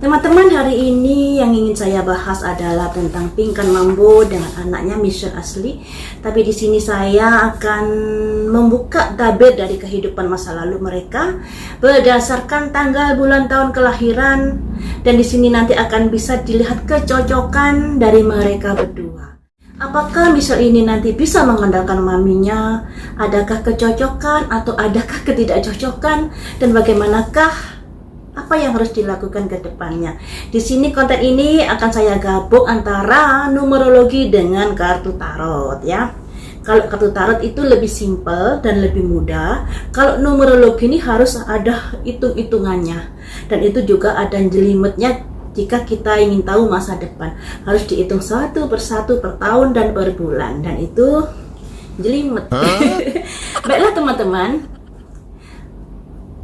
Teman-teman, hari ini yang ingin saya bahas adalah tentang Pinkan Mambo dengan anaknya Michelle Ashley. Tapi di sini saya akan membuka tabir dari kehidupan masa lalu mereka berdasarkan tanggal, bulan, tahun kelahiran, dan di sini nanti akan bisa dilihat kecocokan dari mereka berdua. Apakah Michelle ini nanti bisa mengandalkan maminya? Adakah kecocokan atau adakah ketidakcocokan? Dan bagaimanakah apa yang harus dilakukan ke depannya? Di sini konten ini akan saya gabung antara numerologi dengan kartu tarot ya. Kalau kartu tarot itu lebih simpel dan lebih mudah. Kalau numerologi ini harus ada hitung-hitungannya. Dan itu juga ada jelimetnya jika kita ingin tahu masa depan. Harus dihitung satu persatu per tahun dan per bulan. Dan itu jelimet. Baiklah teman-teman,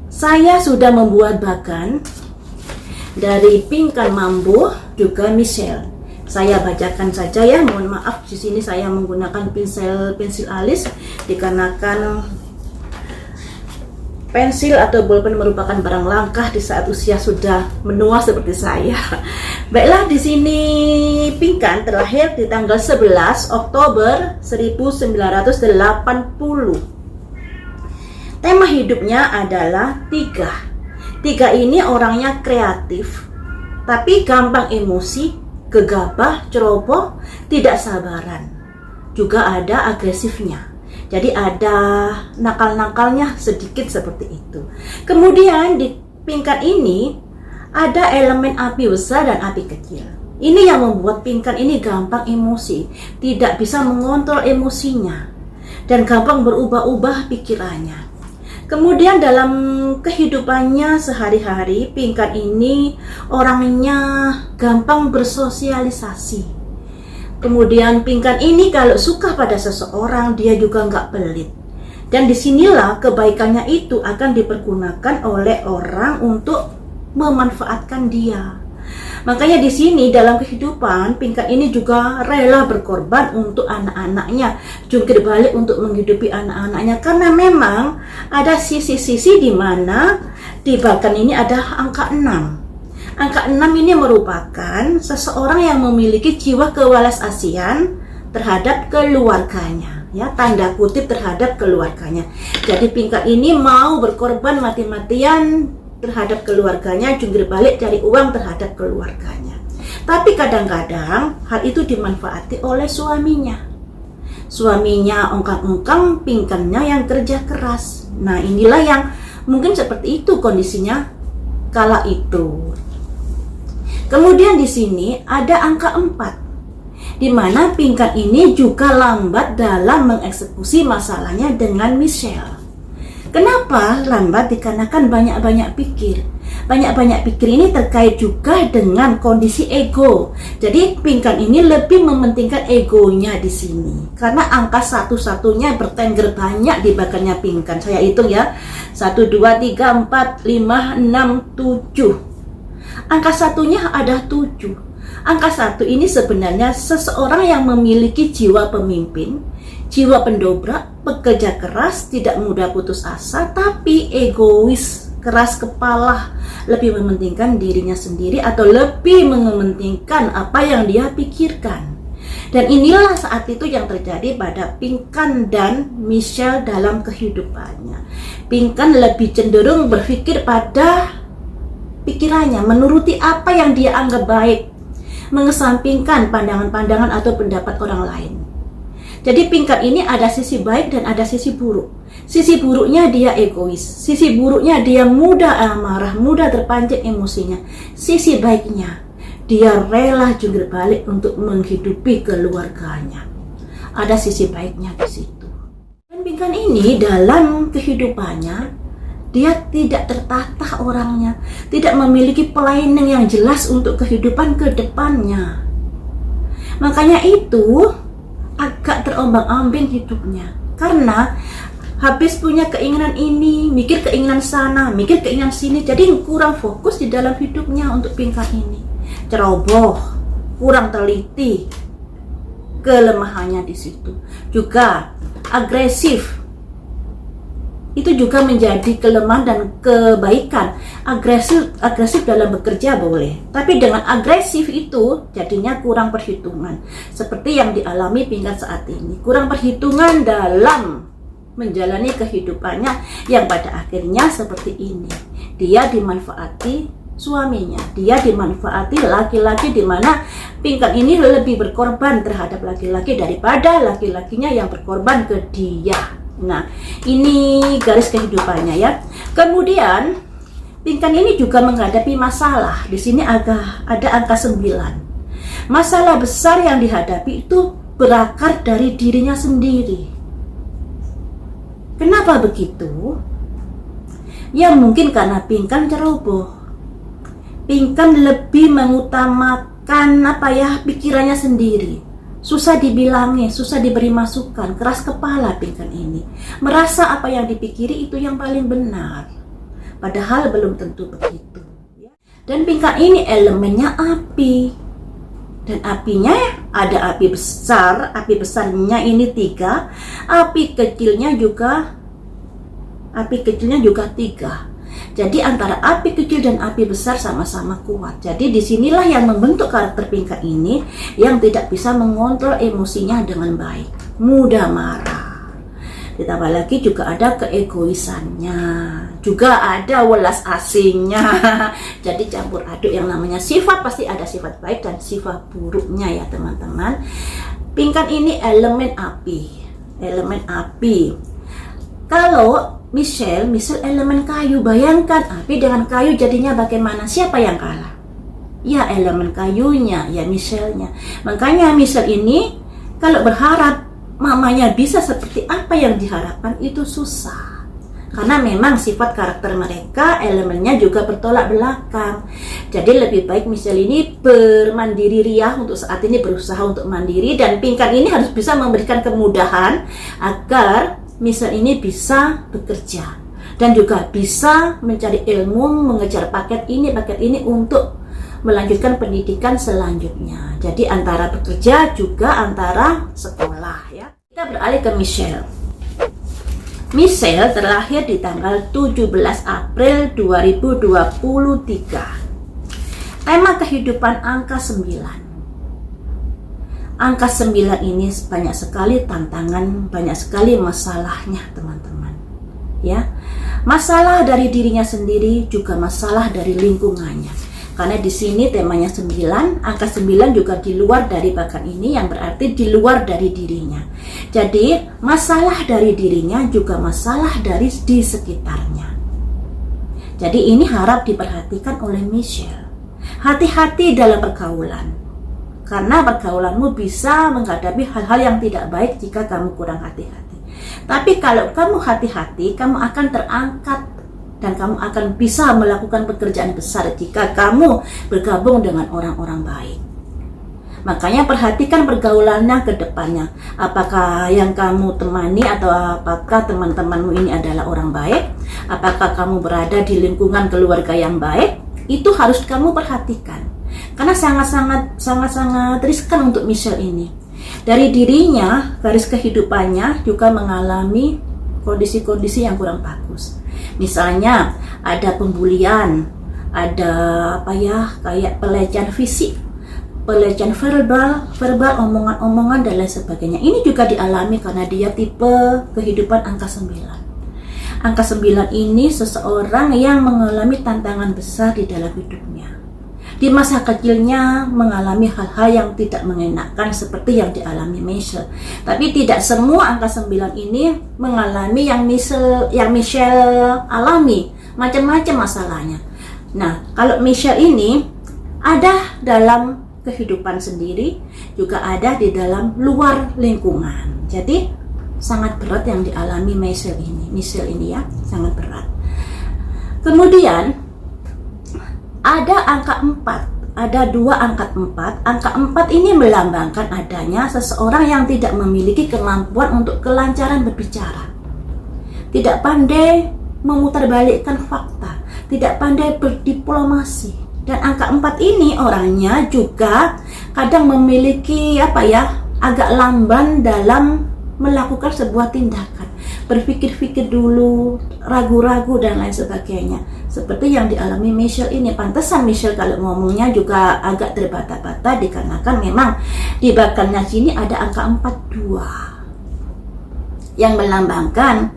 saya sudah membuat bagan dari Pinkan Mambo juga Michelle. Saya bacakan saja ya, mohon maaf di sini saya menggunakan pensil alis dikarenakan pensil atau bolpen merupakan barang langka di saat usia sudah menua seperti saya. Baiklah, di sini Pinkan terlahir di tanggal 11 Oktober 1980. Tema hidupnya adalah 3. 3 ini orangnya kreatif, tapi gampang emosi, gegabah, ceroboh, tidak sabaran. Juga ada agresifnya. Jadi ada nakal-nakalnya sedikit seperti itu. Kemudian di Pinkan ini ada elemen api besar dan api kecil. Ini yang membuat Pinkan ini gampang emosi, tidak bisa mengontrol emosinya, dan gampang berubah-ubah pikirannya. Kemudian dalam kehidupannya sehari-hari, Pinkan ini orangnya gampang bersosialisasi. Kemudian Pinkan ini kalau suka pada seseorang, dia juga nggak pelit. Dan disinilah kebaikannya itu akan dipergunakan oleh orang untuk memanfaatkan dia. Makanya di sini dalam kehidupan Pinkan ini juga rela berkorban untuk anak-anaknya, jungkir balik untuk menghidupi anak-anaknya, karena memang ada sisi-sisi di mana di bagan ini ada angka 6. Angka 6 ini merupakan seseorang yang memiliki jiwa kewelas-asian terhadap keluarganya, ya, tanda kutip terhadap keluarganya. Jadi Pinkan ini mau berkorban mati-matian terhadap keluarganya, jungkir balik cari uang terhadap keluarganya. Tapi kadang-kadang hal itu dimanfaati oleh suaminya. Suaminya ongkang-ongkang, Pinkannya yang kerja keras. Nah, inilah yang mungkin seperti itu kondisinya kala itu. Kemudian di sini ada angka 4, di mana Pinkan ini juga lambat dalam mengeksekusi masalahnya dengan Michelle. Kenapa lambat? Dikarenakan banyak-banyak pikir. Banyak-banyak pikir ini terkait juga dengan kondisi ego. Jadi Pinkan ini lebih mementingkan egonya di sini. Karena angka satu-satunya bertengger banyak di bagannya Pinkan. Saya hitung ya. 1, 2, 3, 4, 5, 6, 7. Angka satunya ada 7. Angka 1 ini sebenarnya seseorang yang memiliki jiwa pemimpin, jiwa pendobrak, pekerja keras, tidak mudah putus asa, tapi egois, keras kepala, lebih mementingkan dirinya sendiri atau lebih mementingkan apa yang dia pikirkan. Dan inilah saat itu yang terjadi pada Pinkan dan Michelle dalam kehidupannya. Pinkan lebih cenderung berpikir pada pikirannya, menuruti apa yang dia anggap baik, mengesampingkan pandangan-pandangan atau pendapat orang lain. Jadi Pinkan ini ada sisi baik dan ada sisi buruk. Sisi buruknya dia egois, sisi buruknya dia mudah marah, mudah terpancing emosinya. Sisi baiknya dia rela jungkir balik untuk menghidupi keluarganya. Ada sisi baiknya di situ. Dan Pinkan ini dalam kehidupannya dia tidak tertata orangnya, tidak memiliki planning yang jelas untuk kehidupan ke depannya. Makanya itu agak terombang-ambing hidupnya, karena habis punya keinginan ini, mikir keinginan sana, mikir keinginan sini, jadi kurang fokus di dalam hidupnya. Untuk Pinkan ini ceroboh, kurang teliti, kelemahannya di situ. Juga agresif, itu juga menjadi kelemahan dan kebaikan. Agresif dalam bekerja boleh, tapi dengan agresif itu jadinya kurang perhitungan, seperti yang dialami Pingkan saat ini. Kurang perhitungan dalam menjalani kehidupannya, yang pada akhirnya seperti ini. Dia dimanfaati suaminya, dia dimanfaati laki-laki, di mana Pingkan ini lebih berkorban terhadap laki-laki daripada laki-lakinya yang berkorban ke dia. Nah, ini garis kehidupannya ya. Kemudian Pingkan ini juga menghadapi masalah. Di sini ada angka 9. Masalah besar yang dihadapi itu berakar dari dirinya sendiri. Kenapa begitu? Ya mungkin karena Pingkan ceroboh. Pingkan lebih mengutamakan pikirannya sendiri. Susah dibilangi, susah diberi masukan, keras kepala Pingkan ini. Merasa apa yang dipikiri itu yang paling benar. Padahal belum tentu begitu. Dan Pingkan ini elemennya api. Dan apinya ada api besar, api besarnya ini 3, api kecilnya juga 3. Jadi antara api kecil dan api besar sama-sama kuat. Jadi disinilah yang membentuk karakter Pingkan ini, yang tidak bisa mengontrol emosinya dengan baik, mudah marah. Ditambah lagi juga ada keegoisannya, juga ada welas asingnya. Jadi campur aduk, yang namanya sifat pasti ada sifat baik dan sifat buruknya ya teman-teman. Pingkan ini elemen api. Kalau Michelle elemen kayu. Bayangkan api dengan kayu jadinya bagaimana? Siapa yang kalah? Ya elemen kayunya, ya Michelle-nya. Makanya Michelle ini kalau berharap mamanya bisa seperti apa yang diharapkan itu susah. Karena memang sifat karakter mereka elemennya juga bertolak belakang. Jadi lebih baik Michelle ini bermandiri riah untuk saat ini, berusaha untuk mandiri, dan Pingkan ini harus bisa memberikan kemudahan agar Michelle ini bisa bekerja dan juga bisa mencari ilmu, mengejar paket ini untuk melanjutkan pendidikan selanjutnya. Jadi antara bekerja juga antara sekolah ya. Kita beralih ke Michelle. Michelle terlahir di tanggal 17 April 2023. Tema kehidupan angka 9. Angka 9 ini banyak sekali tantangan, banyak sekali masalahnya teman-teman. Ya, masalah dari dirinya sendiri, juga masalah dari lingkungannya. Karena di sini temanya 9, angka 9 juga di luar dari bakat ini, yang berarti di luar dari dirinya. Jadi masalah dari dirinya juga masalah dari di sekitarnya. Jadi ini harap diperhatikan oleh Michelle. Hati-hati dalam pergaulan. Karena pergaulanmu bisa menghadapi hal-hal yang tidak baik jika kamu kurang hati-hati. Tapi kalau kamu hati-hati, kamu akan terangkat dan kamu akan bisa melakukan pekerjaan besar jika kamu bergabung dengan orang-orang baik. Makanya perhatikan pergaulannya ke depannya. Apakah yang kamu temani atau apakah teman-temanmu ini adalah orang baik? Apakah kamu berada di lingkungan keluarga yang baik? Itu harus kamu perhatikan. Karena sangat-sangat riskan untuk Michelle ini. Dari dirinya, garis kehidupannya juga mengalami kondisi-kondisi yang kurang bagus. Misalnya ada pembulian, ada kayak pelecehan fisik, pelecehan verbal, omongan-omongan dan lain sebagainya. Ini juga dialami karena dia tipe kehidupan angka 9. Angka 9 ini seseorang yang mengalami tantangan besar di dalam hidupnya. Di masa kecilnya mengalami hal-hal yang tidak mengenakan seperti yang dialami Michelle. Tapi tidak semua angka 9 ini mengalami yang Michelle alami. Macam-macam masalahnya. Nah, kalau Michelle ini ada dalam kehidupan sendiri, juga ada di dalam luar lingkungan. Jadi sangat berat yang dialami Michelle ini ya, sangat berat. Kemudian ada angka 4, ada 2 angka 4. Angka 4 ini melambangkan adanya seseorang yang tidak memiliki kemampuan untuk kelancaran berbicara. Tidak pandai memutarbalikkan fakta, tidak pandai berdiplomasi. Dan angka 4 ini orangnya juga kadang memiliki agak lamban dalam melakukan sebuah tindakan. Berpikir-pikir dulu, ragu-ragu dan lain sebagainya. Seperti yang dialami Michelle ini. Pantesan Michelle kalau ngomongnya juga agak terbata-bata dikarenakan memang di bakalnya sini ada angka 42 yang melambangkan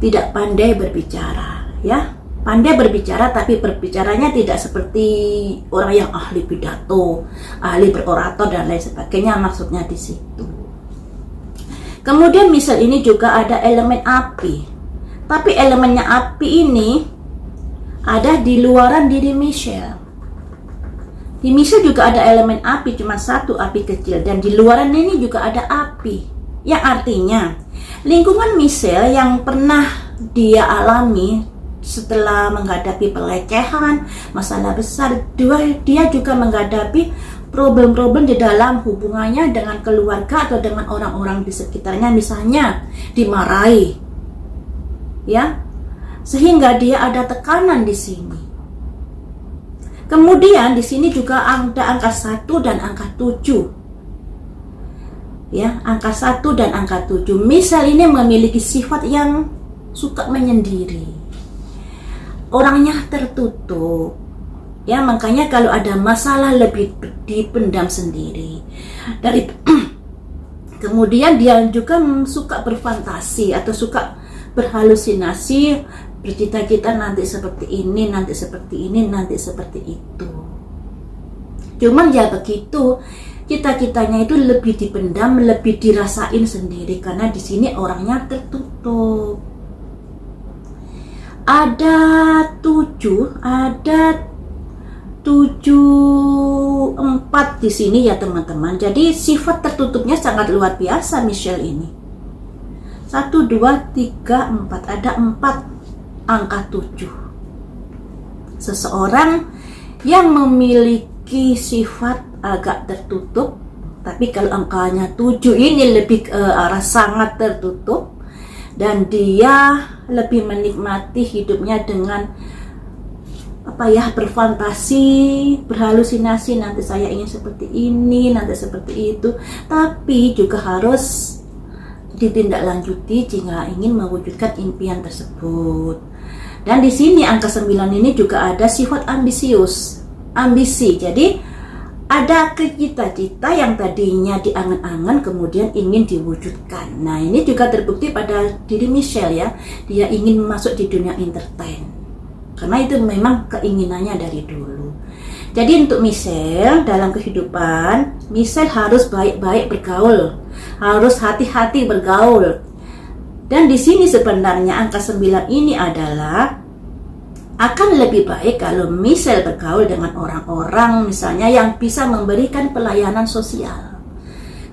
tidak pandai berbicara, ya. Pandai berbicara tapi berbicaranya tidak seperti orang yang ahli pidato, ahli berorator dan lain sebagainya, maksudnya di situ. Kemudian Michelle ini juga ada elemen api. Tapi elemennya api ini ada di luaran diri Michelle. Di Michelle juga ada elemen api, cuma satu api kecil, dan di luaran ini juga ada api. Yang artinya lingkungan Michelle yang pernah dia alami setelah menghadapi pelecehan, masalah besar, dia juga menghadapi problem-problem di dalam hubungannya dengan keluarga atau dengan orang-orang di sekitarnya, misalnya dimarahi, ya, sehingga dia ada tekanan di sini. Kemudian di sini juga ada angka 1 dan angka 7. Ya, angka 1 dan angka 7. Michelle ini memiliki sifat yang suka menyendiri. Orangnya tertutup, ya, makanya kalau ada masalah lebih dipendam sendiri. Kemudian dia juga suka berfantasi atau suka berhalusinasi, bercita-cita nanti seperti ini, nanti seperti ini, nanti seperti itu. Cuman ya begitu, cita-citanya itu lebih dipendam, lebih dirasain sendiri karena di sini orangnya tertutup. Ada 7, ada 7, 4 di sini ya teman-teman. Jadi sifat tertutupnya sangat luar biasa Michelle ini. 1, 2, 3, 4. Ada 4 angka 7. Seseorang yang memiliki sifat agak tertutup, tapi kalau angkanya 7 ini lebih ke arah sangat tertutup. Dan dia lebih menikmati hidupnya dengan berfantasi, berhalusinasi, nanti saya ingin seperti ini, nanti seperti itu. Tapi juga harus ditindaklanjuti jika ingin mewujudkan impian tersebut. Dan di sini angka 9 ini juga ada sifat ambisius, ambisi. Jadi ada cita-cita yang tadinya diangan-angan kemudian ingin diwujudkan. Nah, ini juga terbukti pada diri Michelle ya. Dia ingin masuk di dunia entertain. Karena itu memang keinginannya dari dulu. Jadi untuk Michelle dalam kehidupan, Michelle harus baik-baik bergaul. Harus hati-hati bergaul. Dan di sini sebenarnya angka 9 ini adalah akan lebih baik kalau Michelle bergaul dengan orang-orang misalnya yang bisa memberikan pelayanan sosial.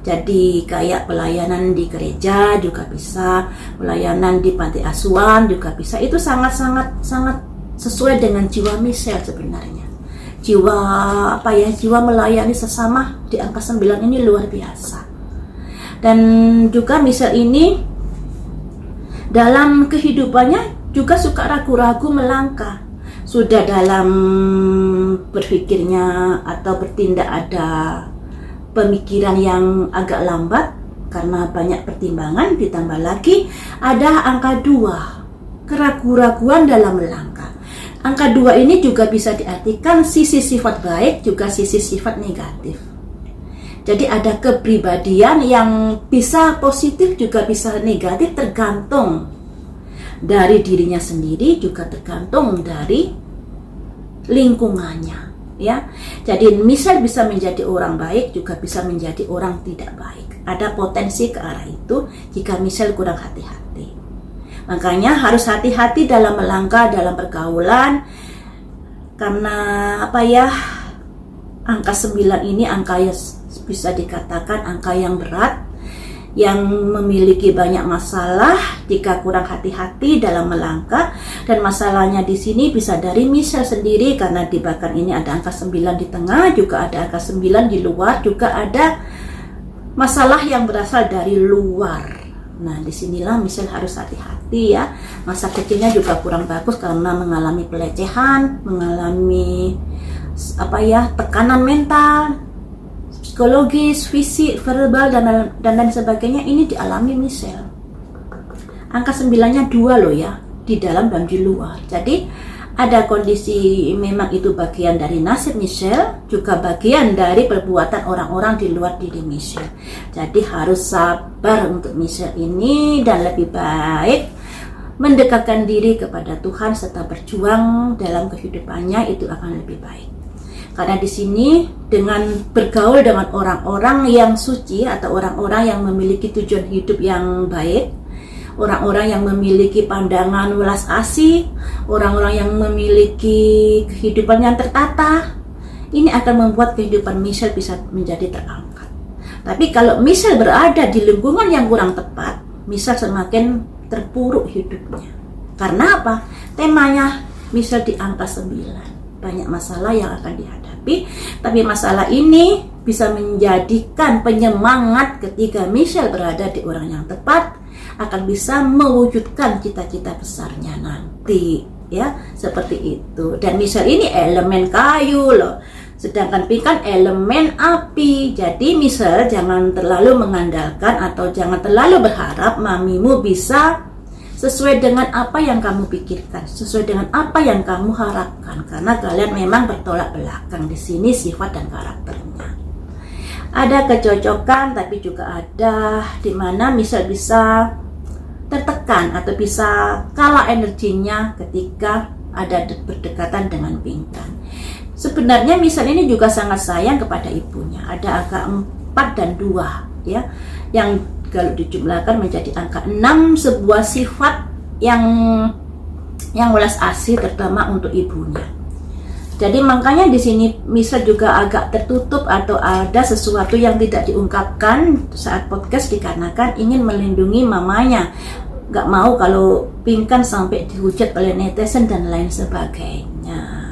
Jadi kayak pelayanan di gereja juga bisa, pelayanan di panti asuhan juga bisa. Itu sangat sesuai dengan jiwa Michelle sebenarnya. Jiwa melayani sesama di angka 9 ini luar biasa. Dan juga Michelle ini dalam kehidupannya juga suka ragu-ragu melangkah. Sudah dalam berpikirnya atau bertindak ada pemikiran yang agak lambat karena banyak pertimbangan, ditambah lagi ada angka 2, keraguan-raguan dalam melangkah. Angka 2 ini juga bisa diartikan sisi sifat baik juga sisi sifat negatif. Jadi ada kepribadian yang bisa positif juga bisa negatif, tergantung dari dirinya sendiri, juga tergantung dari lingkungannya, ya. Jadi Michelle bisa menjadi orang baik, juga bisa menjadi orang tidak baik. Ada potensi ke arah itu jika Michelle kurang hati-hati. Makanya harus hati-hati dalam melangkah, dalam pergaulan. Karena angka 9 ini angka yang bisa dikatakan angka yang berat, yang memiliki banyak masalah jika kurang hati-hati dalam melangkah. Dan masalahnya di sini bisa dari Michelle sendiri karena di bakan ini ada angka 9 di tengah, juga ada angka 9 di luar, juga ada masalah yang berasal dari luar. Nah, disinilah Michelle harus hati-hati ya. Masa kecilnya juga kurang bagus karena mengalami pelecehan, mengalami tekanan mental, psikologis, fisik, verbal, dan lain sebagainya ini dialami Michelle. Angka 9-nya 2 loh ya, di dalam dan di luar. Jadi ada kondisi memang itu bagian dari nasib Michelle, juga bagian dari perbuatan orang-orang di luar diri Michelle. Jadi harus sabar untuk Michelle ini, dan lebih baik mendekatkan diri kepada Tuhan serta berjuang dalam kehidupannya, itu akan lebih baik. Karena di sini dengan bergaul dengan orang-orang yang suci atau orang-orang yang memiliki tujuan hidup yang baik, orang-orang yang memiliki pandangan welas asih, orang-orang yang memiliki kehidupan yang tertata, ini akan membuat kehidupan Michelle bisa menjadi terangkat. Tapi kalau Michelle berada di lingkungan yang kurang tepat, Michelle semakin terpuruk hidupnya. Karena apa? Temanya Michelle di angka 9. Banyak masalah yang akan dihadapi, tapi masalah ini bisa menjadikan penyemangat ketika Michelle berada di orang yang tepat, akan bisa mewujudkan cita-cita besarnya nanti, ya, seperti itu. Dan Michelle ini elemen kayu loh, sedangkan Pink kan elemen api. Jadi Michelle jangan terlalu mengandalkan atau jangan terlalu berharap mamimu bisa sesuai dengan apa yang kamu pikirkan, sesuai dengan apa yang kamu harapkan, karena kalian memang bertolak belakang di sini sifat dan karakternya. Ada kecocokan, tapi juga ada di mana Michelle bisa tertekan atau bisa kalah energinya ketika ada berdekatan dengan Pinkan. Sebenarnya Michelle ini juga sangat sayang kepada ibunya. Ada angka 4 dan 2 ya, yang kalau dijumlahkan menjadi angka 6, sebuah sifat yang welas asih terutama untuk ibunya. Jadi makanya di sini Michelle juga agak tertutup atau ada sesuatu yang tidak diungkapkan saat podcast dikarenakan ingin melindungi mamanya. Gak mau kalau Pinkan sampai dihujat oleh netizen dan lain sebagainya.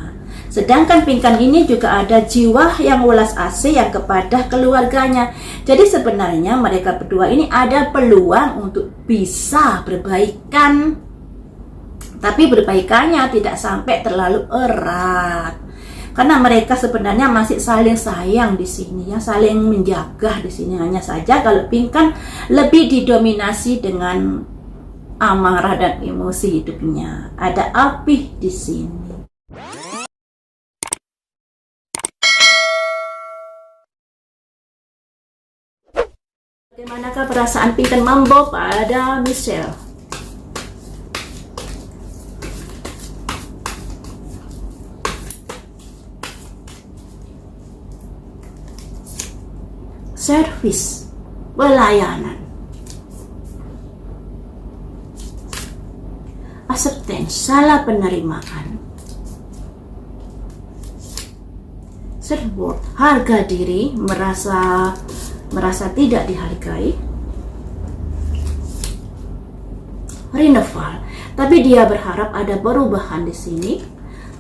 Sedangkan Pinkan ini juga ada jiwa yang welas asih yang kepada keluarganya. Jadi sebenarnya mereka berdua ini ada peluang untuk bisa berbaikan, tapi berbaikannya tidak sampai terlalu erat. Karena mereka sebenarnya masih saling sayang di sini ya, saling menjaga di sini. Hanya saja kalau Pinkan lebih didominasi dengan amarah dan emosi hidupnya. Ada api di sini. Bagaimanakah perasaan Pinkan Mambo pada Michelle? Servis, pelayanan, acceptance, salah penerimaan, self-worth, harga diri, merasa tidak dihargai, renewal, tapi dia berharap ada perubahan di sini.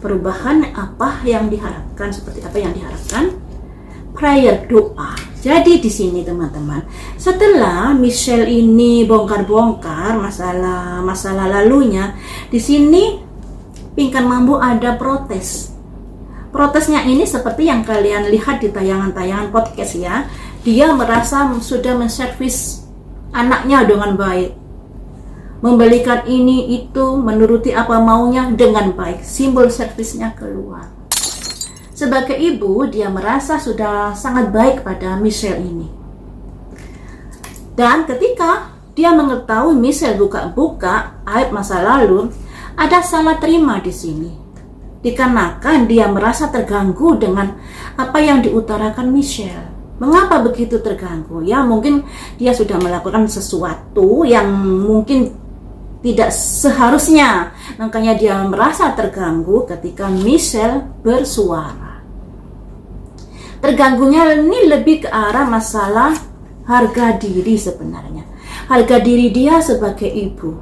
Perubahan apa yang diharapkan, seperti apa yang diharapkan? Prayer, doa. Jadi di sini teman-teman, setelah Michelle ini bongkar-bongkar masalah lalunya, di sini Pinkan Mambo ada protes. Protesnya ini seperti yang kalian lihat di tayangan-tayangan podcast ya. Dia merasa sudah menservis anaknya dengan baik, membelikan ini itu, menuruti apa maunya dengan baik. Simbol servisnya keluar. Sebagai ibu, dia merasa sudah sangat baik pada Michelle ini. Dan ketika dia mengetahui Michelle buka-buka aib masa lalu, ada salah terima di sini. Dikarenakan dia merasa terganggu dengan apa yang diutarakan Michelle. Mengapa begitu terganggu? Ya mungkin dia sudah melakukan sesuatu yang mungkin tidak seharusnya. Makanya dia merasa terganggu ketika Michelle bersuara. Terganggunya ini lebih ke arah masalah harga diri sebenarnya. Harga diri dia sebagai ibu,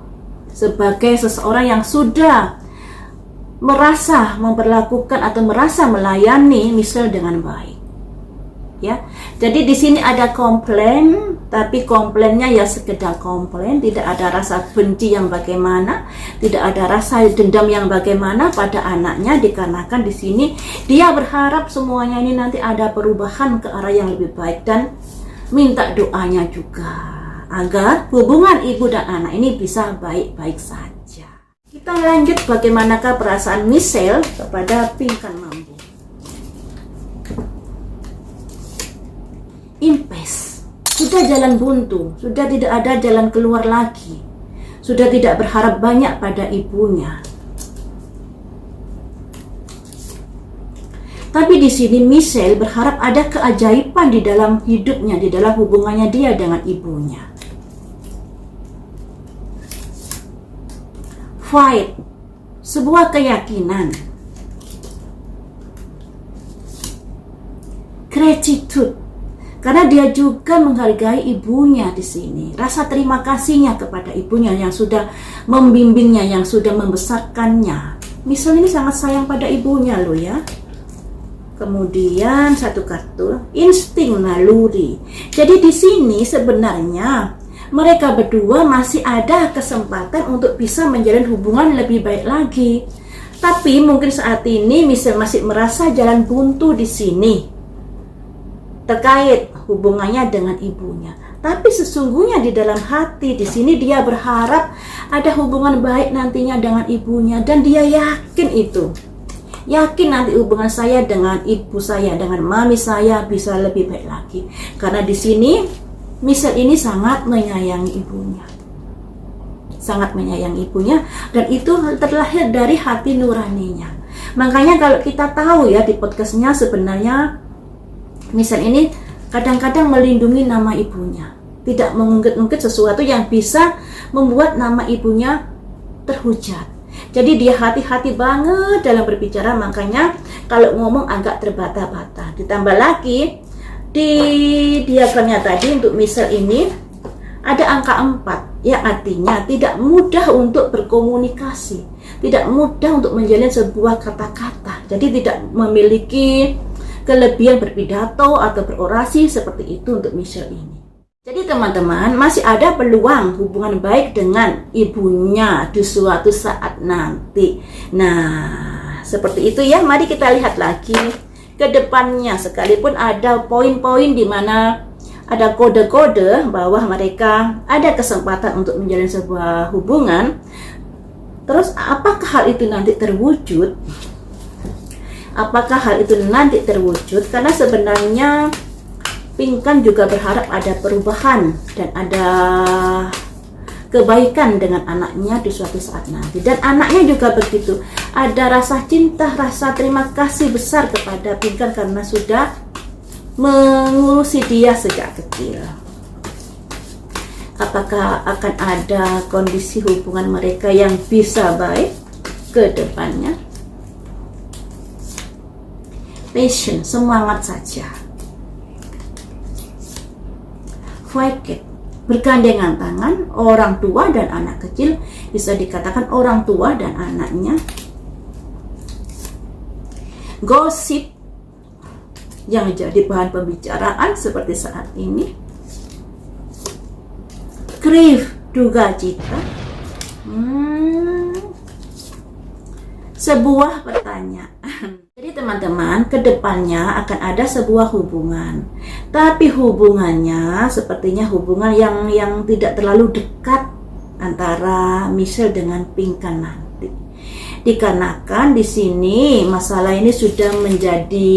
sebagai seseorang yang sudah merasa memperlakukan atau merasa melayani Michelle dengan baik. ya. Jadi di sini ada komplain, tapi komplainnya ya sekedar komplain, tidak ada rasa benci yang bagaimana, tidak ada rasa dendam yang bagaimana pada anaknya, dikarenakan di sini dia berharap semuanya ini nanti ada perubahan ke arah yang lebih baik dan minta doanya juga agar hubungan ibu dan anak ini bisa baik-baik saja. Kita lanjut bagaimanakah perasaan Michelle kepada Pinkan Mambo. Impes, sudah jalan buntu, sudah tidak ada jalan keluar lagi, sudah tidak berharap banyak pada ibunya. Tapi di sini Michelle berharap ada keajaiban di dalam hidupnya, di dalam hubungannya dia dengan ibunya. Fight, sebuah keyakinan. Gratitude, karena dia juga menghargai ibunya di sini. Rasa terima kasihnya kepada ibunya yang sudah membimbingnya, yang sudah membesarkannya. Michelle ini sangat sayang pada ibunya loh ya. Kemudian satu kartu, insting naluri. Jadi di sini sebenarnya mereka berdua masih ada kesempatan untuk bisa menjalin hubungan lebih baik lagi. Tapi mungkin saat ini Michelle masih merasa jalan buntu di sini terkait hubungannya dengan ibunya. Tapi sesungguhnya di dalam hati di sini dia berharap ada hubungan baik nantinya dengan ibunya, dan dia yakin itu. Yakin nanti hubungan saya dengan ibu saya, dengan mami saya bisa lebih baik lagi. Karena di sini Michelle ini sangat menyayangi ibunya. Sangat menyayangi ibunya, dan itu terlahir dari hati nuraninya. Makanya kalau kita tahu ya di podcastnya sebenarnya Michelle ini kadang-kadang melindungi nama ibunya, tidak mengungkit-ungkit sesuatu yang bisa membuat nama ibunya terhujat. Jadi dia hati-hati banget dalam berbicara, makanya kalau ngomong agak terbata-bata. Ditambah lagi di diagramnya tadi untuk Michelle ini ada angka 4, yang artinya tidak mudah untuk berkomunikasi, tidak mudah untuk menjalin sebuah kata-kata. Jadi tidak memiliki kelebihan berpidato atau berorasi seperti itu untuk Michelle ini. Jadi teman-teman, masih ada peluang hubungan baik dengan ibunya di suatu saat nanti. Nah, seperti itu ya. Mari kita lihat lagi ke depannya, sekalipun ada poin-poin di mana ada kode-kode bahwa mereka ada kesempatan untuk menjalin sebuah hubungan. Terus apakah hal itu nanti terwujud? Apakah hal itu nanti terwujud? Karena sebenarnya Pinkan juga berharap ada perubahan dan ada kebaikan dengan anaknya di suatu saat nanti. Dan anaknya juga begitu. Ada rasa cinta, rasa terima kasih besar kepada Pinkan karena sudah mengurusi dia sejak kecil. Apakah akan ada kondisi hubungan mereka yang bisa baik ke depannya? Passion, semangat saja. Fight, bergandengan tangan, orang tua dan anak kecil, bisa dikatakan orang tua dan anaknya. Gosip yang jadi bahan pembicaraan seperti saat ini. Grief, duka cita. Sebuah pertanyaan. Jadi teman-teman, kedepannya akan ada sebuah hubungan. Tapi hubungannya sepertinya hubungan yang tidak terlalu dekat antara Michelle dengan Pinkan nanti. Dikarenakan di sini masalah ini sudah menjadi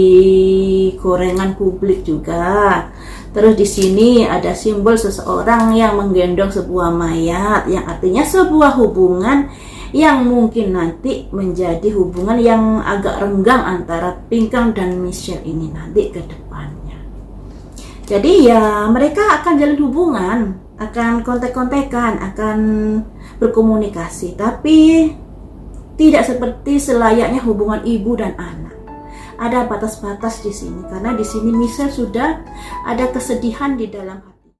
gorengan publik juga. Terus di sini ada simbol seseorang yang menggendong sebuah mayat, yang artinya sebuah hubungan yang mungkin nanti menjadi hubungan yang agak renggang antara Pinkan dan Michelle ini nanti ke depannya. Jadi ya mereka akan jalin hubungan, akan kontek-kontekan, akan berkomunikasi, tapi tidak seperti selayaknya hubungan ibu dan anak. Ada batas-batas di sini karena di sini Michelle sudah ada kesedihan di dalam hati.